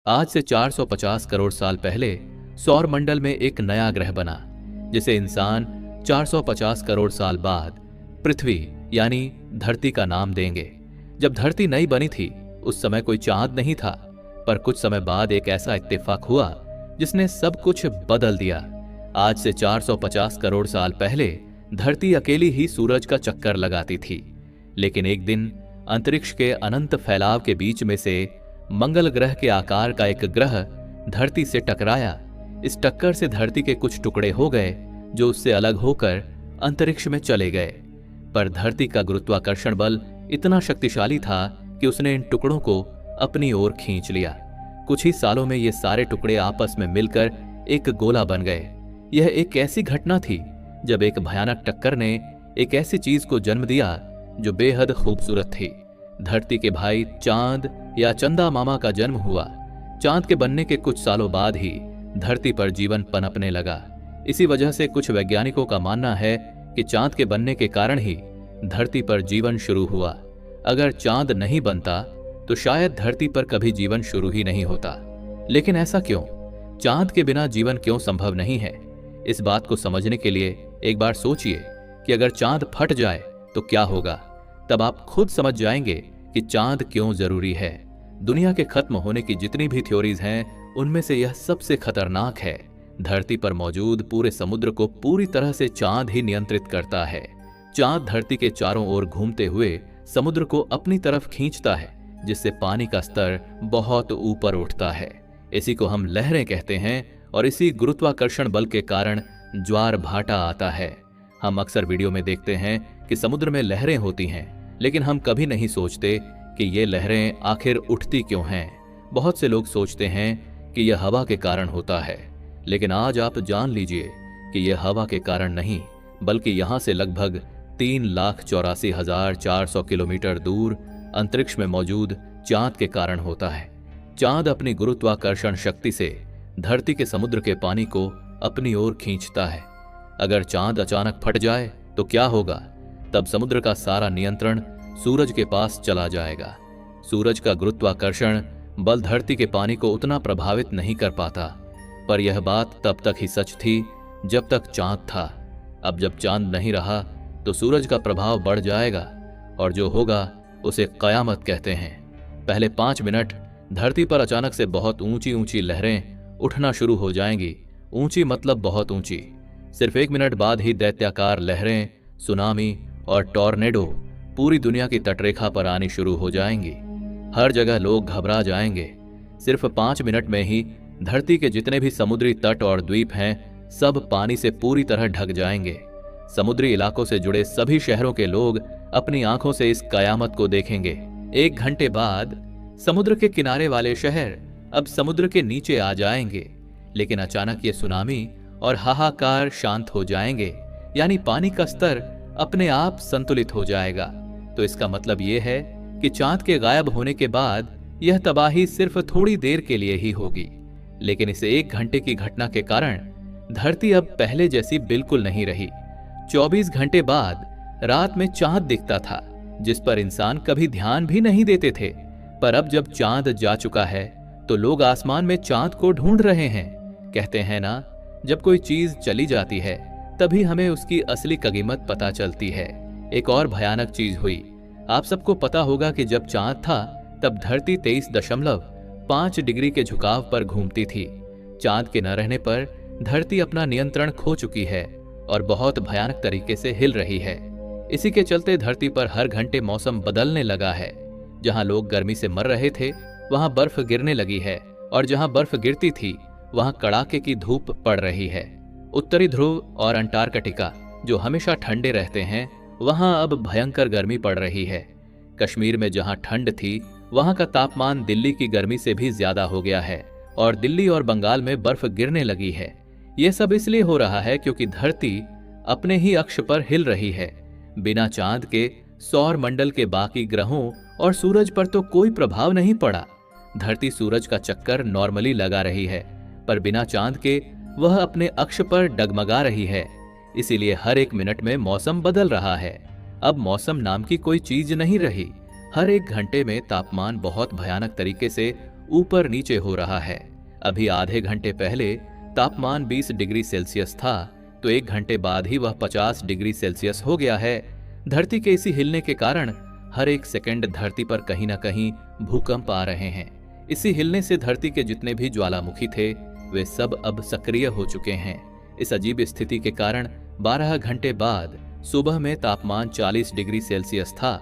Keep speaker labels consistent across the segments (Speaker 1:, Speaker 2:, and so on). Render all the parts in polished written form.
Speaker 1: आज से 450 करोड़ साल पहले सौर मंडल में एक नया ग्रह बना, जिसे इंसान 450 करोड़ साल बाद पृथ्वी यानी धरती का नाम देंगे। जब धरती नई बनी थी उस समय कोई चांद नहीं था, पर कुछ समय बाद एक ऐसा इत्तेफाक हुआ जिसने सब कुछ बदल दिया। आज से 450 करोड़ साल पहले धरती अकेली ही सूरज का चक्कर लगाती थी, लेकिन एक दिन अंतरिक्ष के अनंत फैलाव के बीच में से मंगल ग्रह के आकार का एक ग्रह धरती से टकराया। इस टक्कर से धरती के कुछ टुकड़े हो गए जो उससे अलग होकर अंतरिक्ष में चले गए, पर धरती का गुरुत्वाकर्षण बल इतना शक्तिशाली था कि उसने इन टुकड़ों को अपनी ओर खींच लिया। कुछ ही सालों में ये सारे टुकड़े आपस में मिलकर एक गोला बन गए। यह एक ऐसी घटना थी जब एक भयानक टक्कर ने एक ऐसी चीज को जन्म दिया जो बेहद खूबसूरत थी। धरती के भाई चांद या चंदा मामा का जन्म हुआ। चांद के बनने के कुछ सालों बाद ही धरती पर जीवन पनपने लगा। इसी वजह से कुछ वैज्ञानिकों का मानना है कि चांद के बनने के कारण ही धरती पर जीवन शुरू हुआ। अगर चांद नहीं बनता तो शायद धरती पर कभी जीवन शुरू ही नहीं होता। लेकिन ऐसा क्यों? चांद के बिना जीवन क्यों संभव नहीं है? इस बात को समझने के लिए एक बार सोचिए कि अगर चांद फट जाए तो क्या होगा। तब आप खुद समझ जाएंगे कि चांद क्यों जरूरी है। दुनिया के खत्म होने की जितनी भी थ्योरीज हैं, उनमें से यह सबसे खतरनाक है। धरती पर मौजूद पूरे समुद्र को पूरी तरह से चांद ही नियंत्रित करता है। चांद धरती के चारों ओर घूमते हुए समुद्र को अपनी तरफ खींचता है, जिससे पानी का स्तर बहुत ऊपर उठता है। इसी को हम लहरें कहते हैं और इसी गुरुत्वाकर्षण बल के कारण ज्वार भाटा आता है। हम अक्सर वीडियो में देखते हैं कि समुद्र में लहरें होती हैं, लेकिन हम कभी नहीं सोचते कि ये लहरें आखिर उठती क्यों हैं। बहुत से लोग सोचते हैं कि यह हवा के कारण होता है, लेकिन आज आप जान लीजिए कि यह हवा के कारण नहीं, बल्कि यहां से लगभग 3,84,400 किलोमीटर दूर अंतरिक्ष में मौजूद चांद के कारण होता है। चांद अपनी गुरुत्वाकर्षण शक्ति से धरती के समुद्र के पानी को अपनी ओर खींचता है। अगर चांद अचानक फट जाए तो क्या होगा? तब समुद्र का सारा नियंत्रण सूरज के पास चला जाएगा। सूरज का गुरुत्वाकर्षण बल धरती के पानी को उतना प्रभावित नहीं कर पाता, पर यह बात तब तक ही सच थी जब तक चांद था। अब जब चांद नहीं रहा तो सूरज का प्रभाव बढ़ जाएगा और जो होगा उसे कयामत कहते हैं। पहले 5 मिनट धरती पर अचानक से बहुत ऊंची ऊंची लहरें उठना शुरू हो जाएंगी। ऊंची मतलब बहुत ऊंची। सिर्फ 1 मिनट बाद ही दैत्याकार लहरें, सुनामी और टॉर्नेडो पूरी दुनिया की तटरेखा पर आनी शुरू हो जाएंगी। हर जगह लोग घबरा जाएंगे। सिर्फ 5 मिनट में ही धरती के जितने भी समुद्री तट और द्वीप हैं, सब पानी से पूरी तरह ढक जाएंगे। समुद्री इलाकों से जुड़े सभी शहरों के लोग अपनी आंखों से इस कयामत को देखेंगे। 1 घंटे बाद समुद्र के किनारे वाले शहर अब समुद्र के नीचे आ जाएंगे, लेकिन अचानक ये सुनामी और हाहाकार शांत हो जाएंगे, यानी पानी का स्तर अपने आप संतुलित हो जाएगा। तो इसका मतलब यह है कि चांद के गायब होने के बाद यह तबाही सिर्फ थोड़ी देर के लिए ही होगी, लेकिन इस 1 घंटे की घटना के कारण धरती अब पहले जैसी बिल्कुल नहीं रही। 24 घंटे बाद रात में चांद दिखता था, जिस पर इंसान कभी ध्यान भी नहीं देते थे। पर अब जब चांद जा चुका है तो लोग आसमान में चांद को ढूंढ रहे हैं। कहते हैं ना, जब कोई चीज चली जाती है तभी हमें उसकी असली कीमत पता चलती है। एक और भयानक चीज हुई। आप सबको पता होगा कि जब चांद था तब धरती 23.5 डिग्री के झुकाव पर घूमती थी। चांद के न रहने पर धरती अपना नियंत्रण खो चुकी है और बहुत भयानक तरीके से हिल रही है। इसी के चलते धरती पर हर घंटे मौसम बदलने लगा है। जहां लोग गर्मी से मर रहे थे वहां बर्फ गिरने लगी है, और जहां बर्फ गिरती थी वहां कड़ाके की धूप पड़ रही है। उत्तरी ध्रुव और अंटार्कटिका जो हमेशा ठंडे रहते हैं, वहां अब भयंकर गर्मी पड़ रही है। कश्मीर में जहां ठंड थी वहां का तापमान दिल्ली की गर्मी से भी ज्यादा हो गया है, और दिल्ली और बंगाल में बर्फ गिरने लगी है। यह सब इसलिए हो रहा है क्योंकि धरती अपने ही अक्ष पर हिल रही है। बिना चांद के सौर मंडल के बाकी ग्रहों और सूरज पर तो कोई प्रभाव नहीं पड़ा। धरती सूरज का चक्कर नॉर्मली लगा रही है, पर बिना चांद के वह अपने अक्ष पर डगमगा रही है। इसीलिए हर 1 मिनट में मौसम बदल रहा है। अब मौसम नाम की कोई चीज नहीं रही। हर 1 घंटे में तापमान बहुत भयानक तरीके से ऊपर नीचे हो रहा है। अभी आधे घंटे पहले तापमान 20 डिग्री सेल्सियस था, तो 1 घंटे बाद ही वह 50 डिग्री सेल्सियस हो गया है। धरती के इसी हिलने के कारण हर एक सेकंड धरती पर कहीं ना कहीं भूकंप आ रहे हैं। इसी हिलने से धरती के जितने भी ज्वालामुखी थे वे सब अब सक्रिय हो चुके हैं। इस अजीब स्थिति के कारण 12 घंटे बाद सुबह में तापमान 40 डिग्री सेल्सियस था,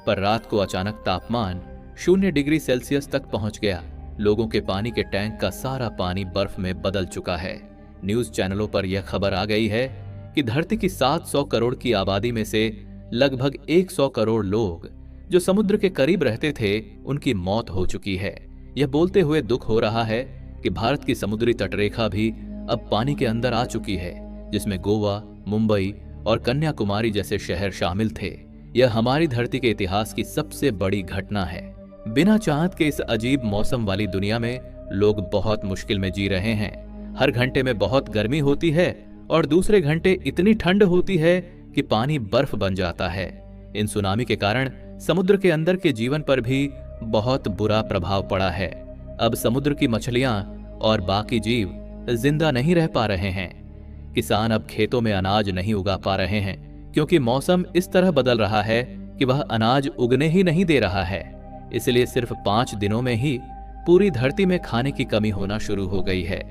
Speaker 1: पर रात को अचानक तापमान 0 डिग्री सेल्सियस तक पहुंच गया। लोगों के पानी के टैंक का सारा पानी बर्फ में बदल चुका है। न्यूज चैनलों पर यह खबर आ गई है कि धरती की 700 करोड़ की आबादी में से लगभग 100 करोड़ लोग जो समुद्र के करीब रहते थे, उनकी मौत हो चुकी है। यह बोलते हुए दुख हो रहा है कि भारत की समुद्री तटरेखा भी अब पानी के अंदर आ चुकी है, जिसमें गोवा, मुंबई और कन्याकुमारी जैसे शहर शामिल थे। यह हमारी धरती के इतिहास की सबसे बड़ी घटना है। बिना चाहत के इस अजीब मौसम वाली दुनिया में लोग बहुत मुश्किल में जी रहे हैं। हर घंटे में बहुत गर्मी होती है और दूसरे घंटे इतनी ठंड होती है कि पानी बर्फ बन जाता है। इन सुनामी के कारण समुद्र के अंदर के जीवन पर भी बहुत बुरा प्रभाव पड़ा है। अब समुद्र की मछलियां और बाकी जीव जिंदा नहीं रह पा रहे हैं। किसान अब खेतों में अनाज नहीं उगा पा रहे हैं, क्योंकि मौसम इस तरह बदल रहा है कि वह अनाज उगने ही नहीं दे रहा है। इसलिए सिर्फ 5 दिनों में ही पूरी धरती में खाने की कमी होना शुरू हो गई है।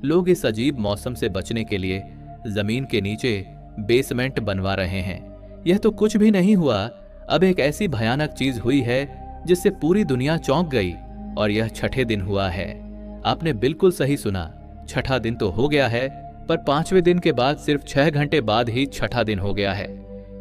Speaker 1: लोग इस अजीब मौसम से बचने के लिए जमीन के नीचे बेसमेंट बनवा रहे हैं। यह तो कुछ भी नहीं हुआ, अब एक ऐसी भयानक चीज हुई है जिससे पूरी दुनिया चौंक गई, और यह छठे दिन हुआ है। आपने बिल्कुल सही सुना, छठा दिन तो हो गया है, पर 5वें दिन के बाद सिर्फ 6 घंटे बाद ही छठा दिन हो गया है।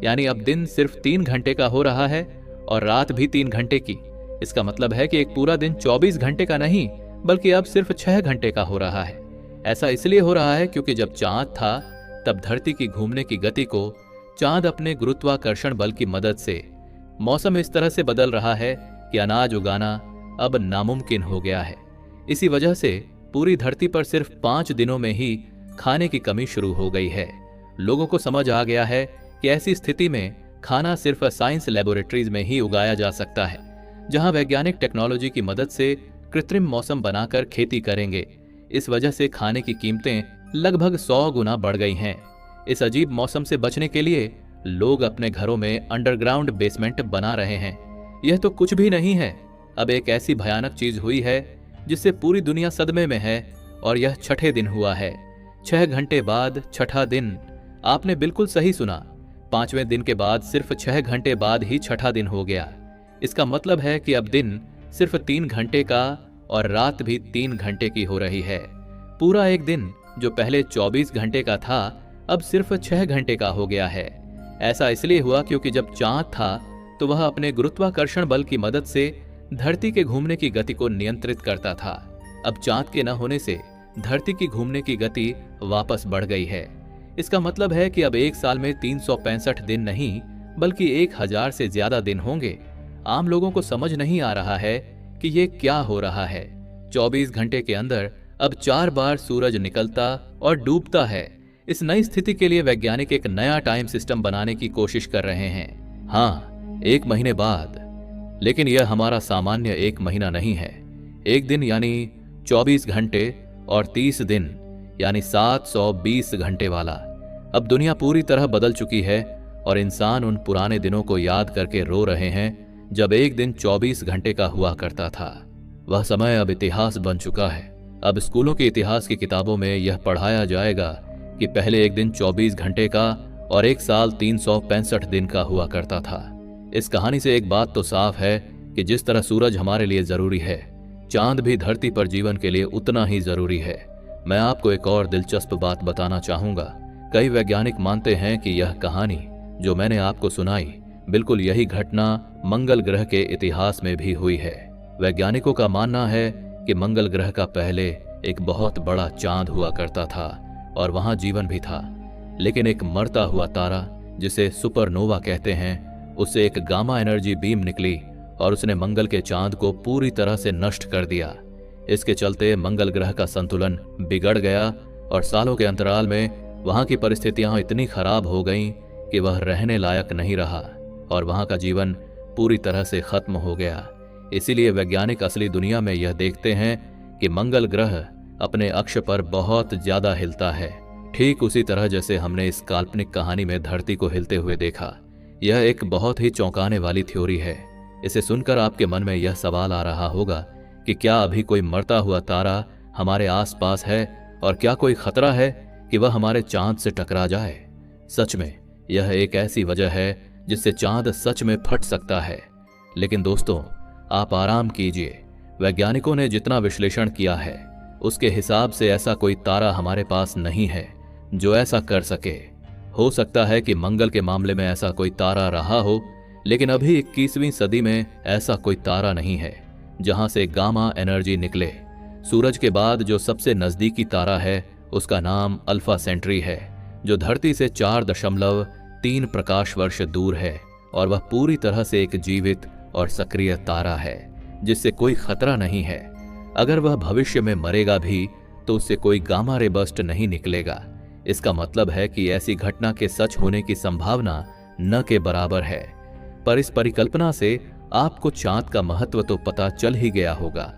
Speaker 1: यानी अब दिन सिर्फ 3 घंटे का हो रहा है और रात भी 3 घंटे की। इसका मतलब है कि एक पूरा दिन 24 घंटे का नहीं, बल्कि अब सिर्फ 6 घंटे का हो रहा है। ऐसा इसलिए हो रहा है क्योंकि जब चांद था तब धरती की घूमने की गति को चांद अपने गुरुत्वाकर्षण बल की मदद से मौसम इस तरह से बदल रहा है कि अनाज उगाना अब नामुमकिन हो गया है। इसी वजह से पूरी धरती पर सिर्फ 5 दिनों में ही खाने की कमी शुरू हो गई है। लोगों को समझ आ गया है कि ऐसी स्थिति में खाना सिर्फ साइंस लैबोरेटरीज में ही उगाया जा सकता है, जहां वैज्ञानिक टेक्नोलॉजी की मदद से कृत्रिम मौसम बनाकर खेती करेंगे। इस वजह से खाने की कीमतें लगभग 100 गुना बढ़ गई हैं। इस अजीब मौसम से बचने के लिए लोग अपने घरों में अंडरग्राउंड बेसमेंट बना रहे हैं। यह तो कुछ भी नहीं है, अब एक ऐसी भयानक चीज हुई है जिससे पूरी दुनिया सदमे में है, और यह छठे दिन हुआ है। 6 घंटे बाद छठा दिन। आपने बिल्कुल सही सुना, 5वें दिन के बाद सिर्फ 6 घंटे बाद ही छठा दिन हो गया। इसका मतलब है कि अब दिन सिर्फ 3 घंटे का और रात भी 3 घंटे की हो रही है। पूरा एक दिन जो पहले 24 घंटे का था अब सिर्फ 6 घंटे का हो गया है। ऐसा इसलिए हुआ क्योंकि जब चांद था तो वह अपने गुरुत्वाकर्षण बल की मदद से धरती के घूमने की गति को नियंत्रित करता था। अब चांद के न होने से धरती की घूमने की गति वापस बढ़ गई है। इसका मतलब है कि अब एक साल में 365 दिन नहीं बल्कि 1000 से ज्यादा दिन होंगे। आम लोगों को समझ नहीं आ रहा है कि ये क्या हो रहा है। 24 घंटे के अंदर अब 4 बार सूरज निकलता और डूबता है। इस नई स्थिति के लिए वैज्ञानिक एक नया टाइम सिस्टम बनाने की कोशिश कर रहे हैं। हाँ, 1 महीने बाद, लेकिन यह हमारा सामान्य 1 महीना नहीं है। एक दिन यानी 24 घंटे और 30 दिन यानी 720 घंटे वाला। अब दुनिया पूरी तरह बदल चुकी है और इंसान उन पुराने दिनों को याद करके रो रहे हैं जब एक दिन 24 घंटे का हुआ करता था। वह समय अब इतिहास बन चुका है। अब स्कूलों के इतिहास की किताबों में यह पढ़ाया जाएगा कि पहले एक दिन 24 घंटे का और एक साल 365 दिन का हुआ करता था। इस कहानी से एक बात तो साफ है कि जिस तरह सूरज हमारे लिए जरूरी है, चांद भी धरती पर जीवन के लिए उतना ही जरूरी है। मैं आपको एक और दिलचस्प बात बताना चाहूंगा। कई वैज्ञानिक मानते हैं कि यह कहानी जो मैंने आपको सुनाई, बिल्कुल यही घटना मंगल ग्रह के इतिहास में भी हुई है। वैज्ञानिकों का मानना है कि मंगल ग्रह का पहले एक बहुत बड़ा चांद हुआ करता था और वहां जीवन भी था, लेकिन एक मरता हुआ तारा जिसे सुपरनोवा कहते हैं, उससे एक गामा एनर्जी बीम निकली और उसने मंगल के चांद को पूरी तरह से नष्ट कर दिया। इसके चलते मंगल ग्रह का संतुलन बिगड़ गया और सालों के अंतराल में वहां की परिस्थितियां इतनी खराब हो गईं कि वह रहने लायक नहीं रहा और वहां का जीवन पूरी तरह से खत्म हो गया। इसीलिए वैज्ञानिक असली दुनिया में यह देखते हैं कि मंगल ग्रह अपने अक्ष पर बहुत ज्यादा हिलता है, ठीक उसी तरह जैसे हमने इस काल्पनिक कहानी में धरती को हिलते हुए देखा। यह एक बहुत ही चौंकाने वाली थ्योरी है। इसे सुनकर आपके मन में यह सवाल आ रहा होगा कि क्या अभी कोई मरता हुआ तारा हमारे आसपास है और क्या कोई खतरा है कि वह हमारे चांद से टकरा जाए। सच में यह एक ऐसी वजह है जिससे चांद सच में फट सकता है। लेकिन दोस्तों, आप आराम कीजिए। वैज्ञानिकों ने जितना विश्लेषण किया है उसके हिसाब से ऐसा कोई तारा हमारे पास नहीं है जो ऐसा कर सके। हो सकता है कि मंगल के मामले में ऐसा कोई तारा रहा हो, लेकिन अभी 21वीं सदी में ऐसा कोई तारा नहीं है जहां से गामा एनर्जी निकले। सूरज के बाद जो सबसे नजदीकी तारा है उसका नाम अल्फा सेंट्री है, जो धरती से 4.3 प्रकाश वर्ष दूर है और वह पूरी तरह से एक जीवित और सक्रिय तारा है जिससे कोई खतरा नहीं है। अगर वह भविष्य में मरेगा भी तो उससे कोई गामा रे बर्स्ट नहीं निकलेगा। इसका मतलब है कि ऐसी घटना के सच होने की संभावना न के बराबर है। पर इस परिकल्पना से आपको चांद का महत्व तो पता चल ही गया होगा।